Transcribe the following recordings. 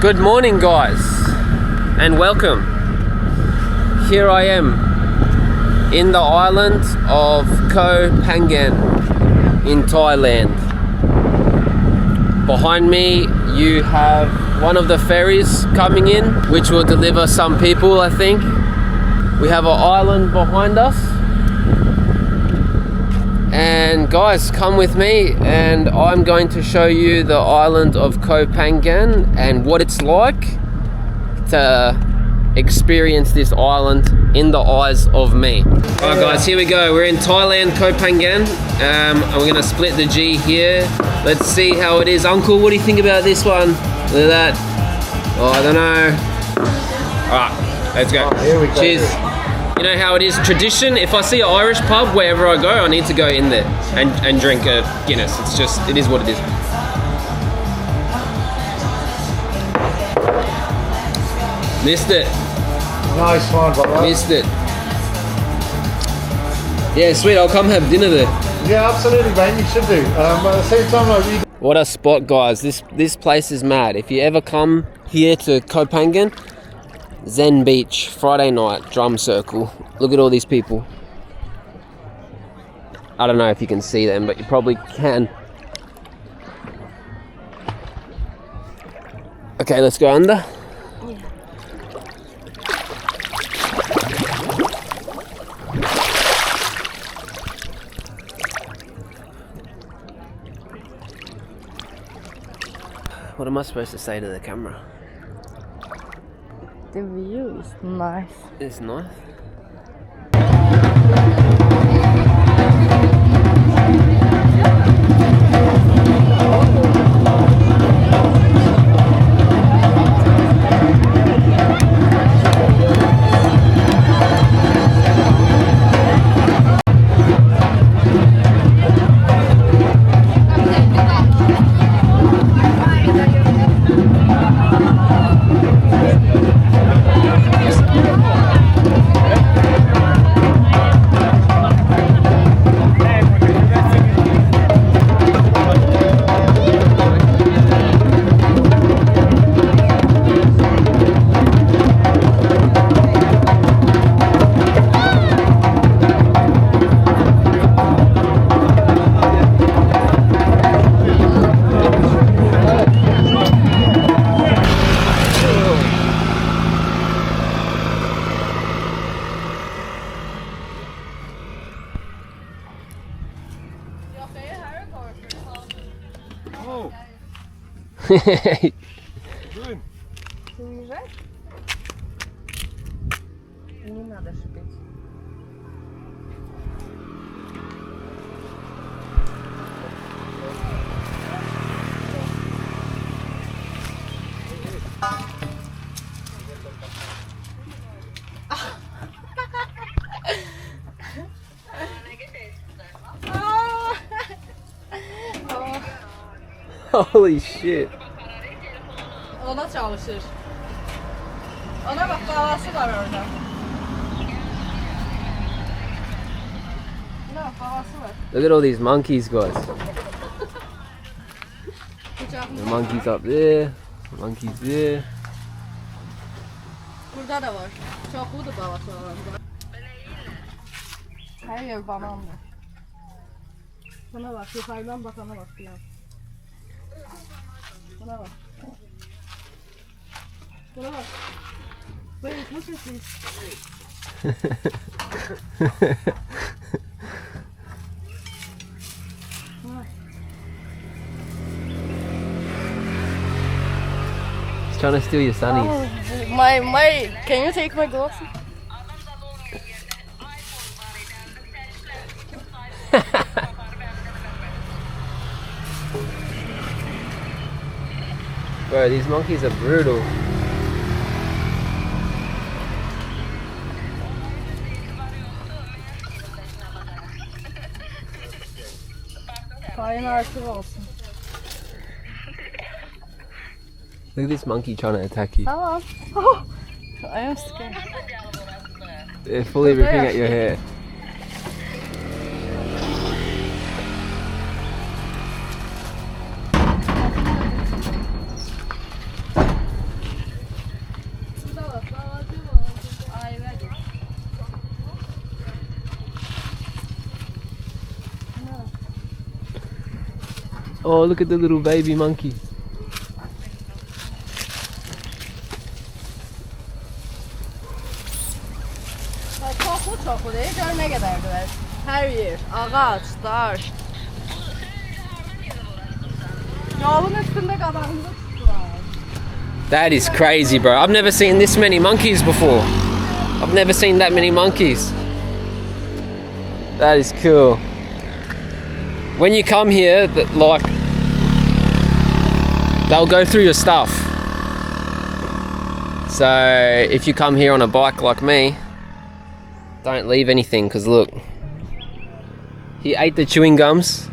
Good morning, guys, and welcome. Here I am in the island of Koh Phangan in Thailand. Behind me you have one of the ferries coming in, which will deliver some people, I think. We have an island behind us. And guys, come with me and I'm going to show you the island of Koh Phangan and what it's like to experience this island in the eyes of me. Alright guys, here we go. We're in Thailand, Koh Phangan. And we're going to split the G here. Let's see how it is. Uncle, what do you think about this one? Look at that. Oh, I don't know. Alright, let's go. Here we go. Cheers. You know how it is tradition, if I see an Irish pub wherever I go, I need to go in there and drink a Guinness. It's just, it is what it is. Missed it. Nice one, brother. Missed it. Yeah, sweet, I'll come have dinner there. Yeah, absolutely, man. You should do. At the same time, like, What a spot, guys. This place is mad. If you ever come here to Koh Phangan, Zen Beach, Friday night, drum circle. Look at all these people. I don't know if you can see them, but you probably can. Okay, let's go under. What am I supposed to say to the camera? The view is nice. It's nice. Не надо шипеть. Holy shit. Ona çalışır. Ona bak, davası var orada. Ona bak, davası var. Look at all these monkeys, guys. The monkeys up there, the monkeys there. Burada da var. Çokludur davası var. Her yer bananlı. Buna bak, yukarıdan bakana bak ya. Buna bak. Buna bak. Wait, look at this. He's trying to steal your sunnies. Oh, can you take my glasses? Bro, these monkeys are brutal. Payın artık olsun. Look at this monkey trying to attack you. Tamam. Oh, I am scared. They're fully ripping at your hair. Oh, look at the little baby monkey. Çok o değil. Gör ne kadar güzel. Her yer. Ağaç, taş. Yolun üstünde karanlık var. That is crazy, bro. I've never seen this many monkeys before. I've never seen that many monkeys. That is cool. When you come here, like, they'll go through your stuff. So if you come here on a bike like me, don't leave anything, because look, he ate the chewing gums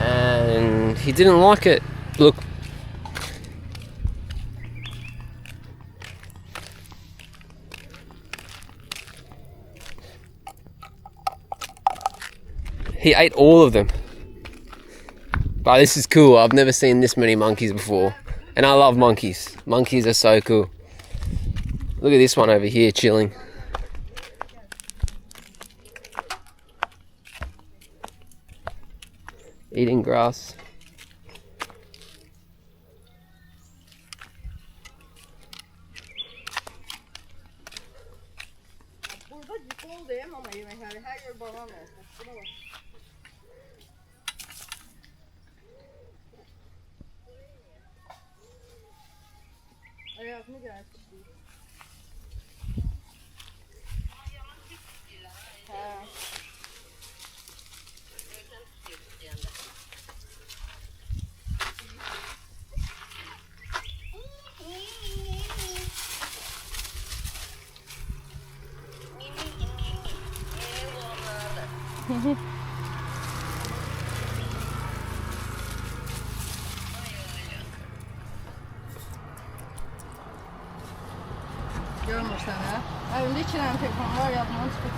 and he didn't like it. Look. He ate all of them. But this is cool. I've never seen this many monkeys before. And I love monkeys. Monkeys are so cool. Look at this one over here chilling. Eating grass. Burada bol değil ama yemekleri her yer banan olsun. Buna bak. Ayağını geldi. Ha. Görmür səni. Evimdə 2 dənə telefon var, yadımdan çıxıb.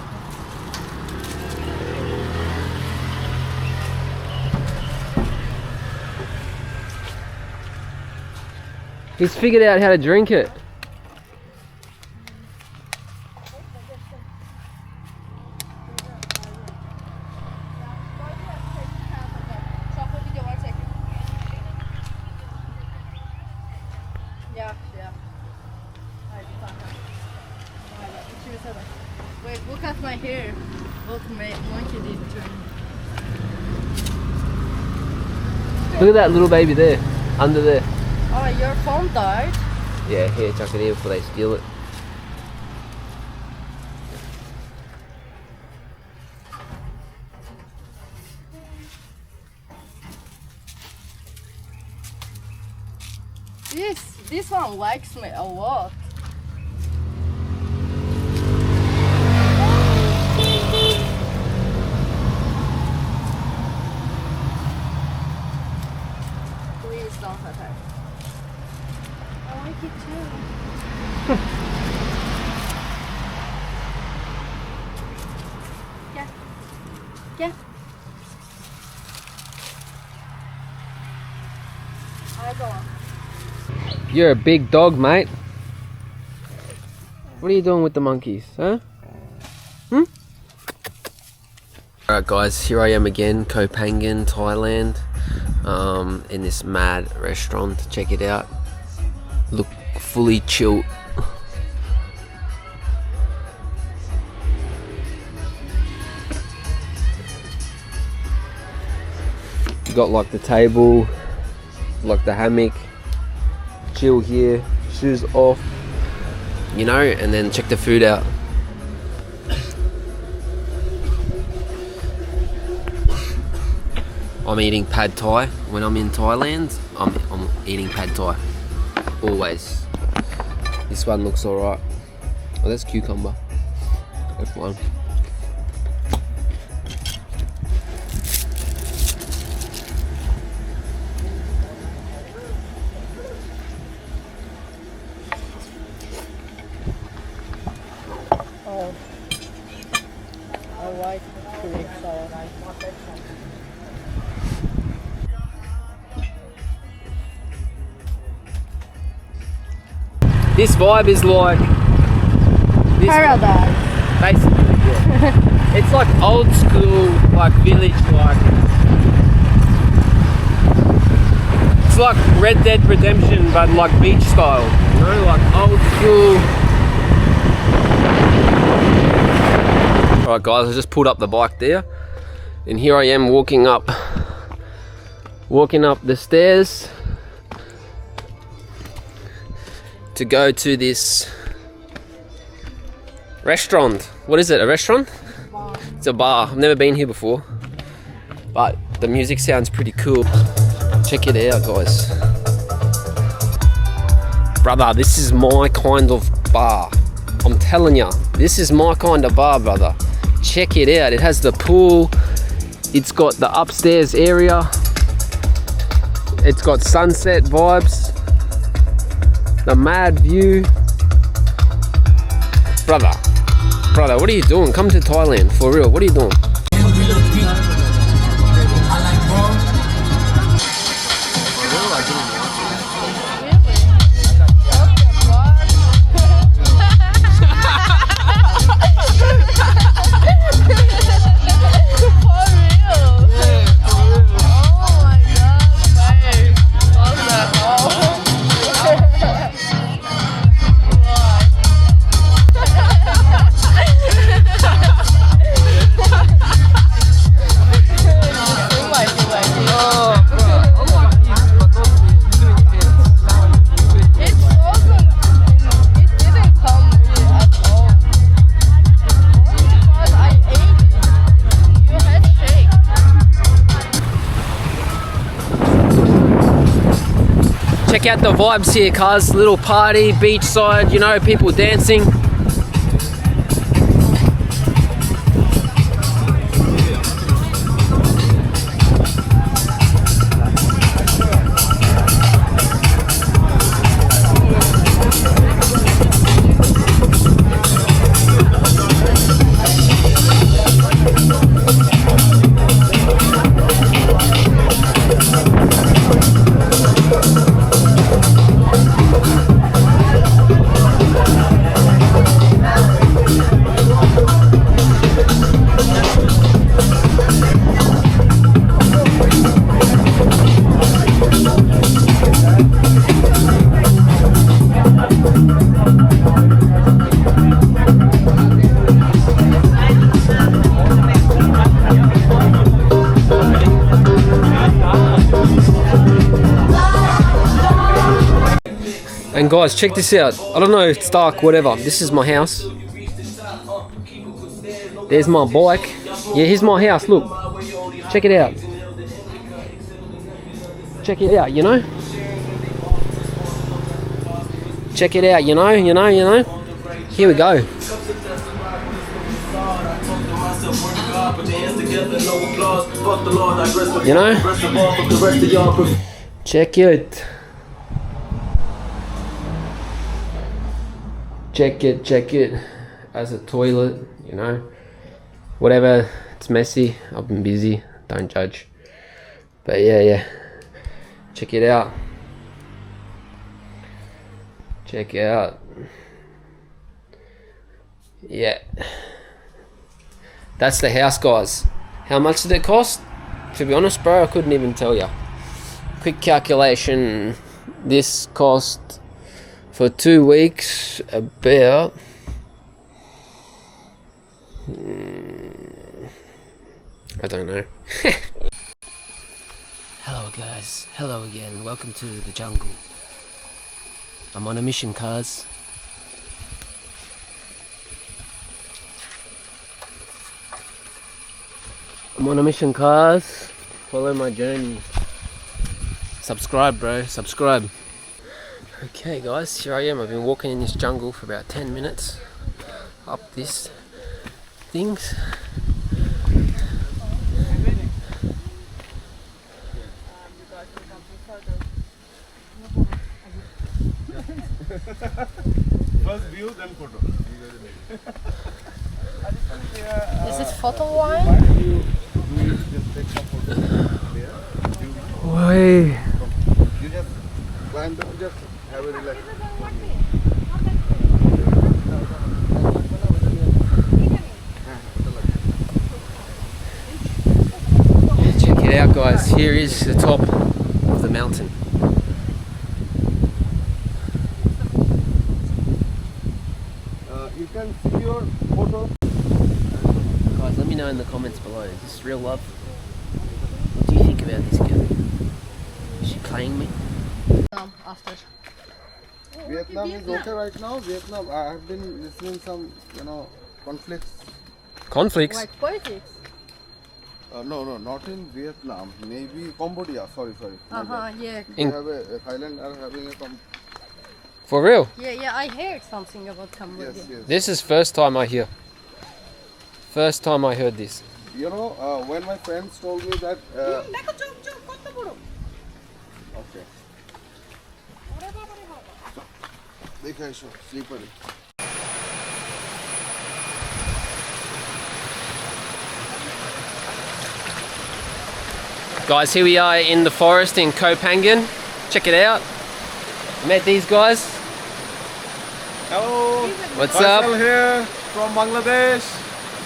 He's figured out how to drink it. Çoxlu videolar çəkir. Yaxşı, yaxşı. Haydi, tamam. Haydi, ikimize de. Wait, look at my hair. What monkey did to me. Look at that little baby there, under there. Oh, your phone died? Yeah, here, chuck it here before they steal it. This one likes me a lot. Please don't hurt her. I like it too. Gel. Gel. I go on. You're a big dog, mate. What are you doing with the monkeys, huh? Alright guys, here I am again, Koh Phangan, Thailand, in this mad restaurant. Check it out. Look fully chilled. You got like the table, like the hammock, chill here, shoes off, you know, and then check the food out. I'm eating pad thai. When I'm in Thailand, I'm eating pad thai. Always. This one looks alright. Oh, that's cucumber. F1. Oh. I like Greek salad. This vibe is like this Paradise. basically, yeah. It's like old school, like village, like it's like Red Dead Redemption, but like beach style. You know, like old school. All right, guys, I just pulled up the bike there, and here I am walking up the stairs to go to this restaurant. What is it? A restaurant? It's a bar. I've never been here before, but the music sounds pretty cool. Check it out, guys. Brother, this is my kind of bar. I'm telling ya, this is my kind of bar, brother. Check it out. It has the pool. It's got the upstairs area. It's got sunset vibes. The mad view. Brother, what are you doing? Come to Thailand, for real. What are you doing? Check out the vibes here, cuz. Little party, beachside, you know, people dancing. And guys, check this out. I don't know, it's dark, whatever. This is my house. There's my bike. Yeah, here's my house, look. Check it out. Check it out, you know? Check it out, you know? Here we go. You know? Check it. Check it. As a toilet, you know. Whatever, it's messy. I've been busy. Don't judge. But yeah. Check it out. Check out. Yeah. That's the house, guys. How much did it cost? To be honest, bro, I couldn't even tell you. Quick calculation. This cost for 2 weeks about I don't know. Hello guys, hello again, welcome to the jungle. I'm on a mission, cuz. Follow my journey. Subscribe, bro, subscribe. Okay guys, here I am. I've been walking in this jungle for about 10 minutes up this things. First view, then photo. Is this photo wine? Just take some photos there. Why? You just climb down, just have a relax. out, guys. Here is the top of the mountain. You can see your photo. Guys, let me know in the comments below. Is this real love? What do you think about this girl? Is she playing me? After. Vietnam is okay right now. Vietnam, I have been listening some, conflicts. Conflicts? Like politics. No, not in Vietnam. Maybe Cambodia. Sorry. My bad. Yeah. They have Thailand are having a For real? Yeah, I heard something about Cambodia. yes. This is first time I hear. First time I heard this. When my friends told me that. Okay. देखा है show sleeper Guys, here we are in the forest in Koh Phangan. Check it out. Met these guys. Hello. What's Faisal up? here from Bangladesh.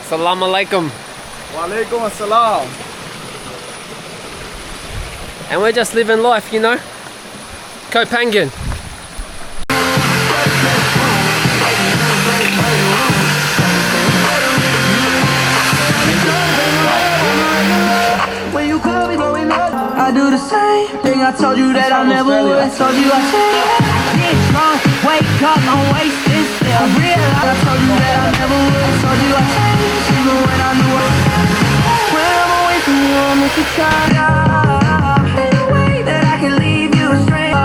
Salam alaikum. Walaikum assalam. And we're just living life, you know. Koh Phangan. When you call me blowing up, I do the same thing. I told you that I never would. Told you I changed. Get drunk, wake up, don't waste this. I realize I told you that I never would. Told you I changed, even when I knew I. When I'm away from you, I miss you try. Ain't no way that I can leave you astray. I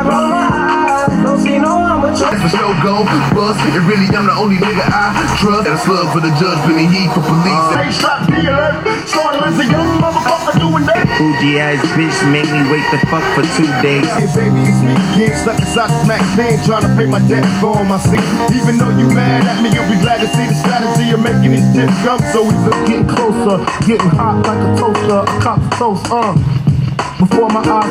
roll my eyes, don't see no one but you. For show go, bust, and really I'm the only nigga I trust. And a slug for the judge, been a heat for police. They shot me alert, started as a young motherfucker doing that. Bougie ass bitch made me wait the fuck for 2 days. Hey baby, it's me, getting stuck inside smack pain, trying to pay my debt for all my sins. Even though you mad at me, you'll be glad to see the strategy of making these dips come so easy. Getting closer, getting hot like a toaster, a cop's toast, before my eyes